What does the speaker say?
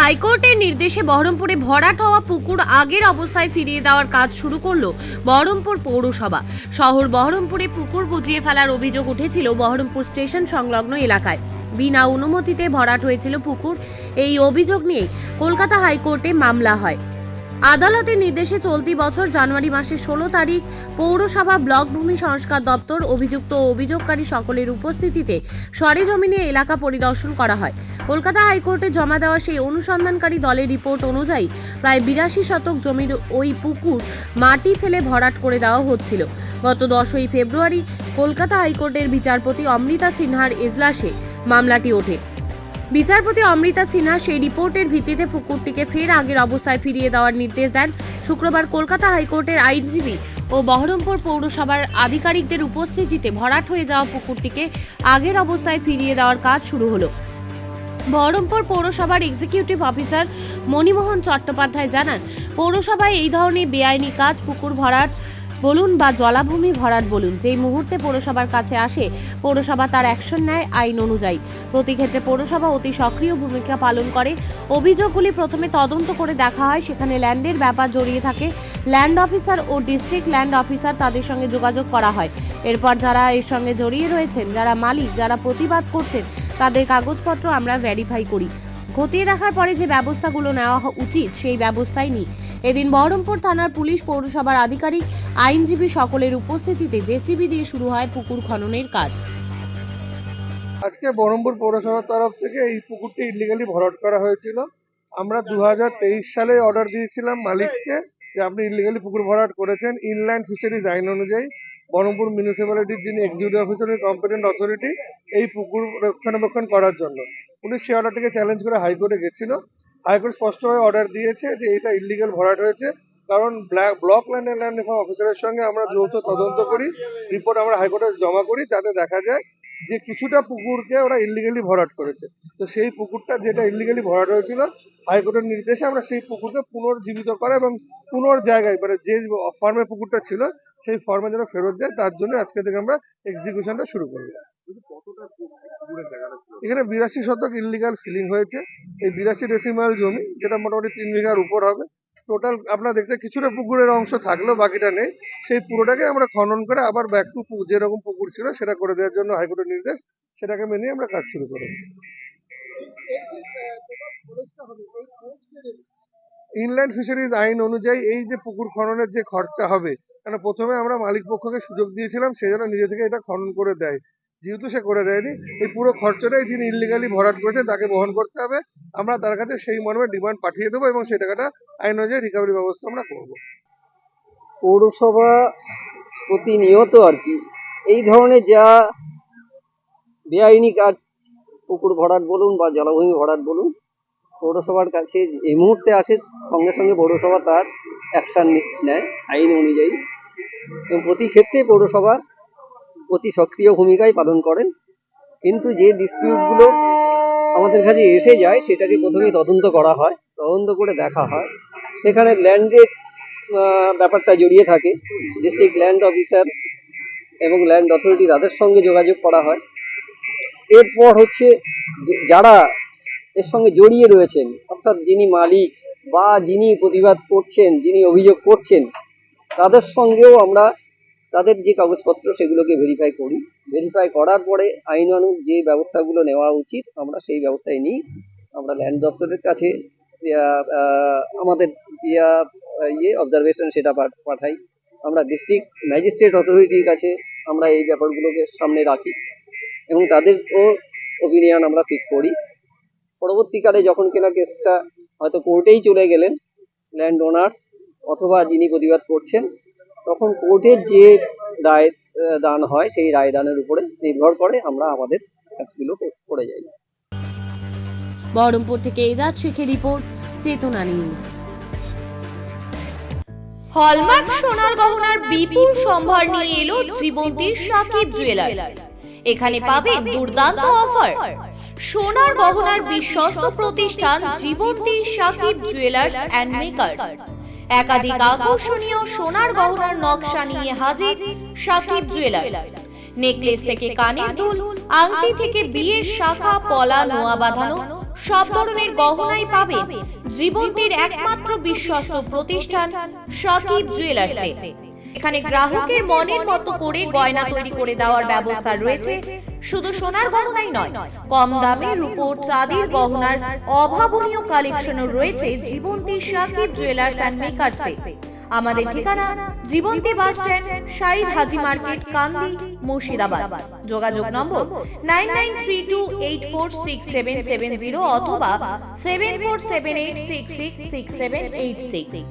হাইকোর্টের নির্দেশে বহরমপুরে ভরাট হওয়া পুকুর আগের অবস্থায় ফিরিয়ে দেওয়ার কাজ শুরু করল বহরমপুর পৌরসভা। শহর বহরমপুরে পুকুর বুজিয়ে ফেলার অভিযোগ উঠেছিল বহরমপুর স্টেশন সংলগ্ন এলাকায়। বিনা অনুমতিতে ভরাট হয়েছিল পুকুর। এই অভিযোগ নিয়ে কলকাতা হাইকোর্টে মামলা হয়। আদালতের নির্দেশে চলতি বছর জানুয়ারি মাসের 16 তারিখ পৌরসভা ব্লক ভূমি সংস্কার দপ্তর অভিযুক্ত ও অভিযোগকারী সকলের উপস্থিতিতে সরেজমিনে এলাকা পরিদর্শন করা হয়। কলকাতা হাইকোর্টে জমা দেওয়া সেই অনুসন্ধানকারী দলের রিপোর্ট অনুযায়ী প্রায় 82 শতক জমির ওই পুকুর মাটি ফেলে ভরাট করে দেওয়া হচ্ছিল। গত 10ই ফেব্রুয়ারি কলকাতা হাইকোর্টের বিচারপতি অমৃতা সিনহার এজলাসে মামলাটি ওঠে। বিচারপতি অমৃতা সিনহা সেই রিপোর্টের ভিত্তিতে পুকুরটিকে ফের আগের অবস্থায় ফিরিয়ে দেওয়ার নির্দেশ দেন। শুক্রবার কলকাতা হাইকোর্টের আইনজীবী ও বহরমপুর পৌরসভার আধিকারিকদের উপস্থিতিতে ভরাট হয়ে যাওয়া পুকুরটিকে আগের অবস্থায় ফিরিয়ে দেওয়ার কাজ শুরু হলো। বহরমপুর পৌরসভার এক্সিকিউটিভ অফিসার মণিমোহন চট্টোপাধ্যায় জানান, পৌরসভায় এই ধরনের বেআইনি কাজ, পুকুর ভরাট বলুন বা জলাভূমি ভরাট বলুন, যেই মুহূর্তে পৌরসভার কাছে আসে পৌরসভা তার অ্যাকশন নেয় আইন অনুযায়ী। প্রতি ক্ষেত্রে পৌরসভা অতি সক্রিয় ভূমিকা পালন করে। অভিযোগগুলি প্রথমে তদন্ত করে দেখা হয়, সেখানে ল্যান্ডের ব্যাপার জড়িয়ে থাকে। ল্যান্ড অফিসার ও ডিস্ট্রিক্ট ল্যান্ড অফিসার তাদের সঙ্গে যোগাযোগ করা হয়। এরপর যারা এর সঙ্গে জড়িয়ে রয়েছেন, যারা মালিক, যারা প্রতিবাদ করছেন, তাদের কাগজপত্র আমরা ভেরিফাই করি। খতিয়ে দেখার পরে যে ব্যবস্থাগুলো নেওয়া উচিত সেই ব্যবস্থাই নিই। এদিন বহরমপুর থানার পুলিশ, পৌরসভার আধিকারিক, আইনজীবী সকলের উপস্থিতিতে জেসিবি দিয়ে শুরু হয় পুকুর খননের কাজ। আজকে বহরমপুর পৌরসভার তরফ থেকে এই পুকুরটি ইলিগালি ভরাট করা হয়েছিল। আমরা 2023 সালে অর্ডার দিয়েছিলাম মালিককে যে আপনি ইলিগালি পুকুর ভরাট করেছেন। ইনল্যান্ড ফিশারিজ আইন অনুযায়ী বহরমপুর মিউনিসিপ্যালিটির যিনি এক্সিকিউটিভ অফিসার, কম্পিটেন্ট অথরিটি এই পুকুর রক্ষণাবেক্ষণ করার জন্য, উনি সেই অর্ডারটিকে চ্যালেঞ্জ করে হাইকোর্টে গেছিল। হাইকোর্ট স্পষ্টভাবে অর্ডার দিয়েছে যে এটা ইলিগাল ভরাট হয়েছে, কারণ block land and land reform অফিসারের সঙ্গে আমরা যৌথ তদন্ত করি, রিপোর্ট আমরা হাইকোর্টে জমা করি, যাতে দেখা যায় যে কিছুটা পুকুরকে ওরা ইলিগালি ভরাট করেছে। তো সেই পুকুরটা যেটা ইলিগালি ভরাট হয়েছিল, হাইকোর্টের নির্দেশে আমরা সেই পুকুরকে পুনর্জীবিত করা এবং জায়গায় মানে যে ফর্মে পুকুরটা ছিল সেই ফর্মে যেন ফেরত যায়, তার জন্য আজকে থেকে আমরা এক্সিকিউশনটা শুরু করবো। এখানে 82 শতক ইলিগাল ফিলিং হয়েছে। এই 82 ডেসিমাল জমি, যেটা মোটামুটি 3 বিঘার উপর হবে। টোটাল আপনারা দেখতে কিছুটা পুকুরের অংশ থাকলেও বাকিটা নেই। সেই পুরোটাকে আমরা খনন করে আবার ব্যাক টু যেরকম পুকুর ছিল সেটা করে দেওয়ার জন্য হাইকোর্টের নির্দেশ, সেটাকে মেনে আমরা কাজ শুরু করেছি। ইনল্যান্ড ফিশারিজ আইন অনুযায়ী এই যে পুকুর খননের যে খরচা হবে, কারণ প্রথমে আমরা মালিক পক্ষকে সুযোগ দিয়েছিলাম সে যেন নিজে থেকে এটা খনন করে দেয়, যেহেতু সে করে দেয়নি, এই পুরো খরচাটাই যিনি ইলিগালি ভরাট করেছেন তাকে বহন করতে হবে। আমরা তার কাছে সেই মর্মে ডিমান্ড পাঠিয়ে দেবো এবং সেই টাকাটা আইন অনুযায়ী রিকভারি ব্যবস্থা আমরা করবো। পৌরসভা প্রতিনিয়ত আর কি এই ধরনের যা বেআইনি কাজ, পুকুর ভরাট বলুন বা জলাভূমি ভরাট বলুন, পৌরসভার কাছে এই মুহূর্তে আসে সঙ্গে সঙ্গে পৌরসভা তার অ্যাকশন নেয় আইন অনুযায়ী, এবং প্রতি ক্ষেত্রে পৌরসভা অতি সক্রিয় ভূমিকাই পালন করেন। কিন্তু যে ডিসপিউটগুলো আমাদের কাছে এসে যায় সেটাকে প্রথমে তদন্ত করা হয়, তদন্ত করে দেখা হয় সেখানে ল্যান্ডের ব্যাপারটা জড়িয়ে থাকে। ডিস্ট্রিক্ট ল্যান্ড অফিসার এবং ল্যান্ড অথরিটি তাদের সঙ্গে যোগাযোগ করা হয়। এরপর হচ্ছে যারা এর সঙ্গে জড়িয়ে রয়েছেন, অর্থাৎ যিনি মালিক বা যিনি প্রতিবাদ করছেন, যিনি অভিযোগ করছেন, তাদের সঙ্গেও আমরা তাদের যে কাগজপত্র সেগুলোকে ভেরিফাই করি। ভেরিফাই করার পরে আইনানুগ যে ব্যবস্থাগুলো নেওয়া উচিত আমরা সেই ব্যবস্থায় নিই। আমরা ল্যান্ড দপ্তরের কাছে আমাদের অবজারভেশন সেটা পাঠাই। আমরা ডিস্ট্রিক্ট ম্যাজিস্ট্রেট অথরিটির কাছে আমরা এই ব্যাপারগুলোকে সামনে রাখি এবং তাদেরও ওপিনিয়ন আমরা ঠিক করি। পরবর্তীকালে যখন কিনা কেসটা হয়তো কোর্টেই চলে গেলেন ল্যান্ড ওনার অথবা যিনি প্রতিবাদ করছেন, তখন কোর্টের যে রায় দান হয় সেই রায় দানের উপরে নির্ভর করে আমরা আমাদের কাজগুলো করে যাই। বহরমপুর থেকে এজাজ শেখের রিপোর্ট, চেতনা নিউজ। হলমার্ক সোনার গহনার বিপুল সম্ভার নিয়ে এলো জীবন্তীর সাকিব জুয়েলার্স। এখানে পাবেন দুর্দান্ত অফার। সোনার গহনার বিশ্বস্ত প্রতিষ্ঠান জীবন্তী সাকিব জুয়েলার্স অ্যান্ড মেকার্স। একাধিক আকর্ষণীয় সোনার গহনার নকশা নিয়ে হাজির সাকিব জুয়েলার্স। নেকলেস থেকে কানের দুল, আংটি থেকে বিয়ের শাখা, পলা, নোয়া বাঁধানো সব ধরনের গহনাই পাবেন জীবন্তীর একমাত্র বিশ্বস্ত প্রতিষ্ঠান সাকিব জুয়েলার্সে। এখানে গ্রাহকের মনের মতো করে গয়না তৈরি করে দেওয়ার ব্যবস্থা রয়েছে। শুধু সোনার গহনাই নয়, কম দামে রূপোর চাঁদির গহনার অভাবনীয় কালেকশনও রয়েছে জীবন্তী সাকিব জুয়েলার্স অ্যান্ড মেকার্সে। আমাদের ঠিকানা জীবন্তী বাস স্ট্যান্ড, শাহিদ হাজি মার্কেট, কান্দি, মুর্শিদাবাদ। যোগাযোগ নম্বর 9932846770 অথবা 7478666786।